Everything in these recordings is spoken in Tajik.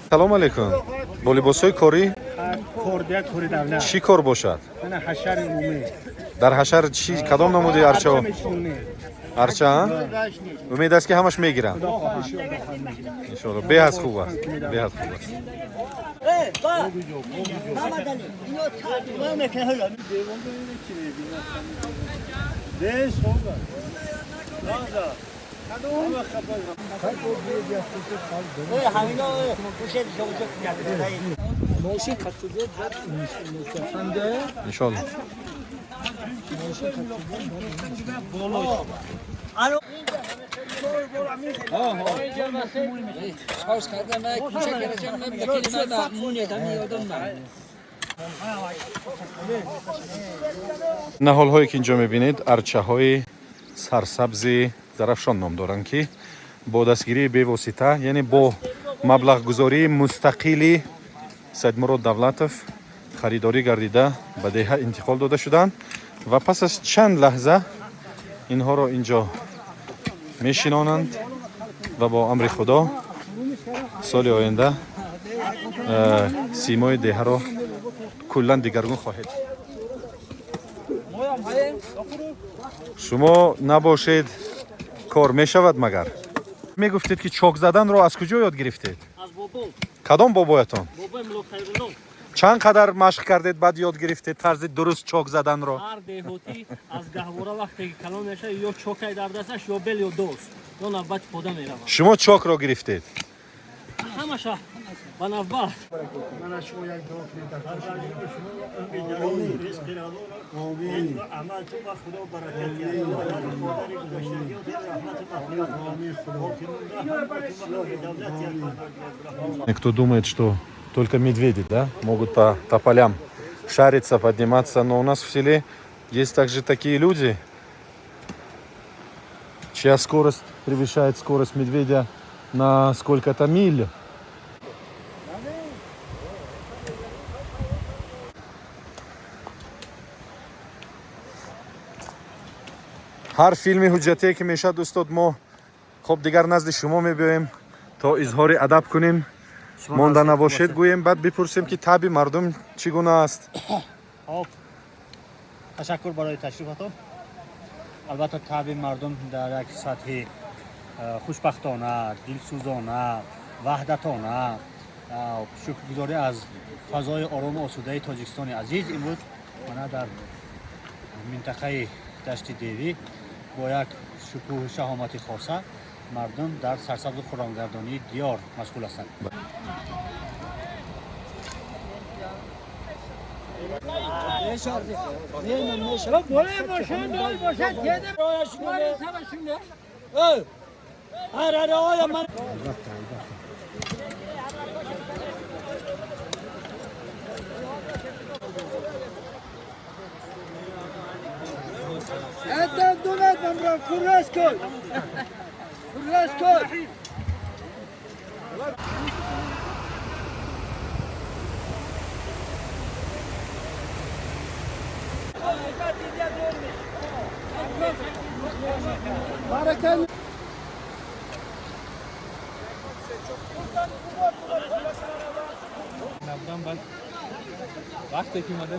салом алейкум. Бо либосҳои корӣ чӣ кор бошад? Дар ҳашар чӣ кадом намуди арчаҳо? Арча? умед аст ки ҳамаш мегиранд. иншоалло. беҳад хуб аст. беҳад хуб аст. иншоалло. наҳолҳое ки инҷо мебинед арчаҳои сарсабзи зарафшон ном доранд ки бо дастгирии бевосита яъне бо маблағгузории мустақили Саидмурод Давлатов харидорӣ гардида ба деҳа интиқол дода шуданд ва пас аз чанд лаҳза инҳоро инҷо мешинонанд ва бо амри худо соли оянда симои деҳаро куллан дигаргун хоҳед. шумо набошед кор мешавад магар? мегуфтед ки чок заданро аз куҷо ёд гирифтед? аз бобо. кадом бобоятон? бобои мулокхайрулло. чанд қадар машқ кардед баъд ёд гирифтед тарзи дуруст чок заданро? ҳар деҳотӣ аз гаҳвора вақте ки калон мешавад ё чокай дар дасташ ё бел ё дост ё навбати пода меравад. шумо чокро гирифтед? ҳамаша ба навбат. Кто думает, что только медведи, да, могут по тополям шариться, подниматься, но у нас в селе есть также такие люди, чья скорость превышает скорость медведя на сколько-то миль. ҳар филми ҳуҷҷатие ки мешад устод мо хоб дигар назди шумо мебиёем то изҳори адаб кунем, монда набошед гӯем, баъд бипурсем ки таби мардум чӣ гуна аст. хоб ташаккур барои ташрифатон. албатта таби мардум дар як сатҳи хушбахтона, дилсӯзона, ваҳдатона, шукргузорӣ аз фазои орому осудаи тоҷикистони азиз имрӯз мана дар минтақаи дашти девӣ бо як шукӯҳу шаҳомати хоса мардум дар сарсабзу хуррамгардонии диёр машғул ҳастанд.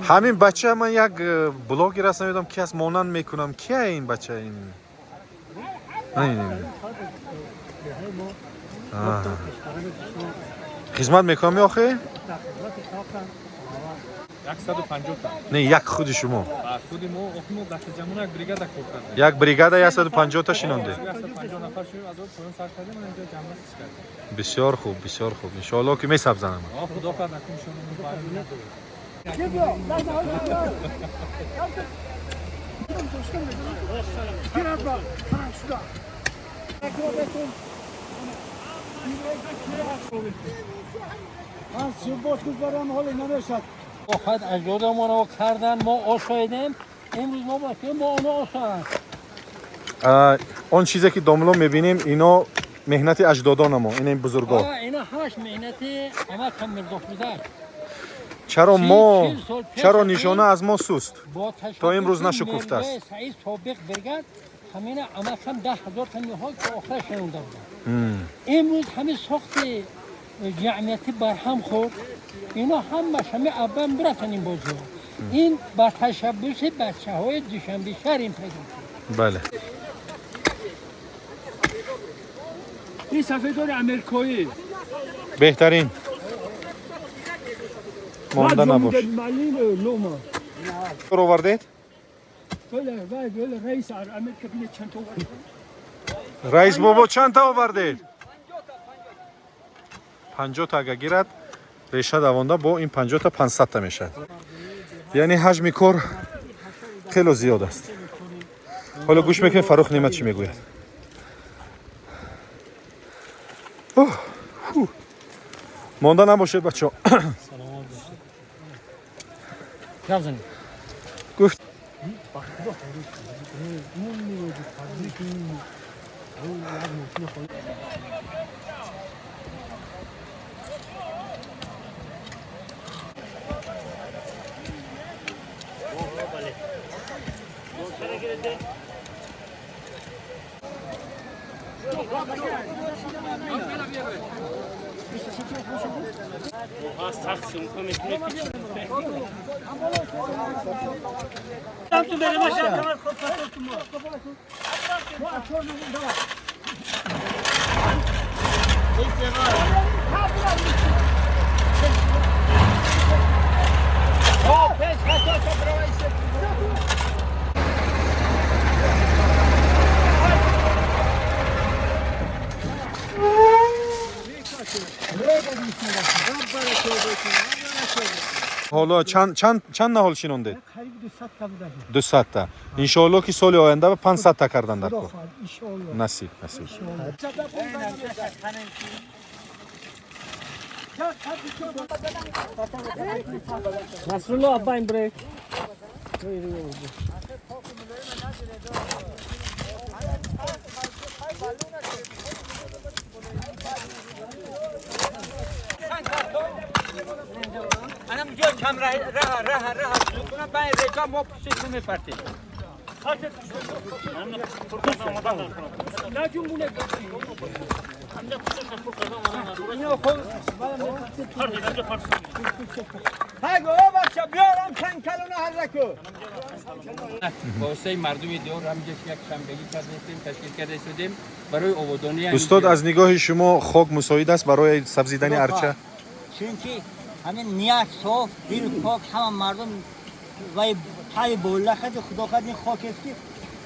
ҳамин бача ман як блоги расм медам ки аст монанд мекунам. кия ин бача? ин хизмат мекунам охе? 150 та. не, як худи шумо. худи мо охмо дастаҷамона як бригада кор кардем. як бригада 150 та шинонде. 150 нафар шуд, аз поён сар кардем, ман инҷо ҷамъ кардем. бисёр хуб, бисёр хуб. иншоалло ки месабзанам. худо хад накун шумо бармед. خواهد اجداد ما رو کردن ما آشایدیم امروز ما باید ما آنها آشایند он чизе ки домло мебинем ино меҳнати аҷдодонамо, ин бузурго. اینا همش مهنتی همه کم مرداف بوده чаро нишона аз мо суст با تا امروز نشکفته است. سعید سابق برگرد همین عمل هم 10,000 تا نهال که آخر شنونده بودم. امروز همین ساخت جمعیتی برهم خورد. اینا همه اول برفتن این بازی. این با تشبس بچه های دوشنبه شهر این پیدا شد. بله. این سفیدار امریکایی. بهترین. مانده نباش. رو آوردید؟ بله رئیس امریکا بینه چند تا آورد. رئیس بابا چند تا آوردید؟ 50 تا اگه گیرد ریشه دوانده با این 50 تا 500 تا میشه. یعنی حجم کار خیلی زیاد است. حالا گوش میکنید فروخ نعمت چی میگوید. مانده نباشید بچه ها. گفت حالا چند نهال شینونده؟ قریب 200 تا بوده. 200 تا. انشالله که سال آینده به 500 تا کردن در کار. نصیب. نصرالله ابا این بریک. انا میگم کم راه کنم با ریچا ما پوشش میپرتیم نه جنبونه با واسه مردم دور هم یک شنبگی کردیم تشکیل کرده شدیم برای آبادانی. استاد از نگاه شما خاک مساعد است برای سبزیدن ارچه؟ چونکی همین نیت صاف دل پاک همه مردم و پای بوله خد خدا خد این خاک است که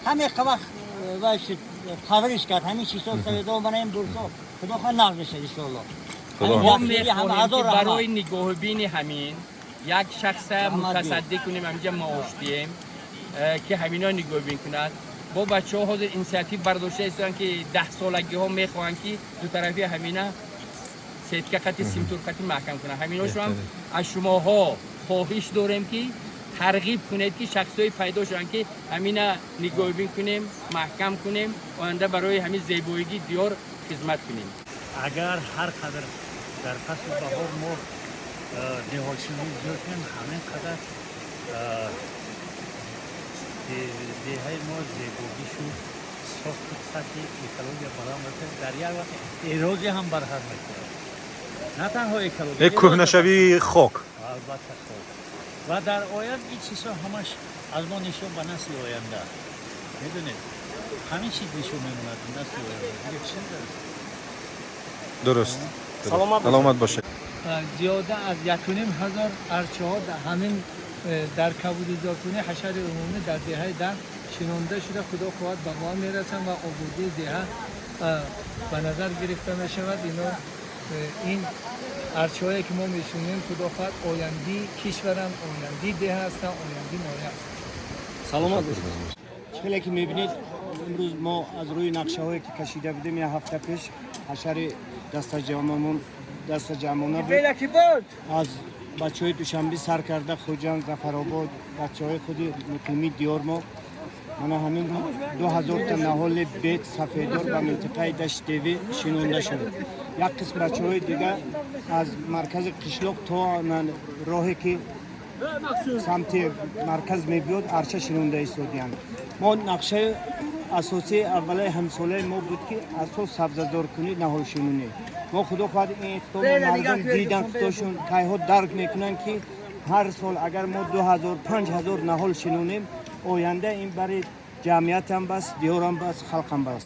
همه وقت واش پرورش کرد همین چیزا سویدا بنایم درسا خدا خد نقدش ان شاء الله. ما میخواهیم که برای نگاه بین همین یک شخص متصدی کنیم همینجا معاش دیم که همینا نگاه بین کند. با بچه ها حاضر اینسیاتیو برداشته هستن که 10 سالگی ها میخواهند که دو طرفی همینا سیتکه خطی سیمتور خطی محکم کنن. همیناشو هم از شماها خواهش داریم که ترغیب کنید که شخصای پیدا شدن که همینا نگاه بین کنیم محکم کنیم آینده برای همین زیبایی دیار خدمت کنیم. اگر هر قدر در فصل بهار ما نهالشینی زیاد کنیم همین قدر دیهای ما زیبایی شد ساخت سطحی اکولوژی بالا می‌رفت در یک وقت ایرازی هم برهم می‌خورد. نه تنها اکولوژی یک کهنشوی خاک. البته خاک و در آینده این چیزها همش از ما نشون به نسل آینده میدونید همین چیز نشون میموند نسل آینده دیگه چی داره. درست. سلامت باشه. زیاده از 1,500 ارچه ها همین در کبود زاکونه حشر عمومی در دهه ده شنونده شده. خدا خواهد به ما میرسن و آبادی دهه به نظر گرفته می شود. اینا این ارچه هایی که ما میشونیم خدا خواهد آینده کشورم آینده ده هستن آینده مایه هستن. سلامت باشید. چیزی که میبینید امروز ما از روی نقشه هایی که کشیده بودیم یه هفته پیش حشر دست جمعونه بود از بچه های دوشنبه سر کرده خوجان زفرآباد بچه های خودی مقیمی دیار ما من همین 2000 تا نهال بیت سفیدار و منطقه دشت دیوی شنونده شده. یک قسم بچه های دیگه از مرکز قشلاق تا راهی که سمت مرکز میبیاد ارچه شنونده ایستادیان. ما نقشه اساسی اول همساله ما بود که اساس سبززار کنی نهال شنونه ما خدا خواهد این اقدام مردم دیدن خودشون تایها درک میکنن که هر سال اگر ما 2000 5000 نهال شنونیم آینده این برای جمعیت هم بس دیار هم بس خلق هم بس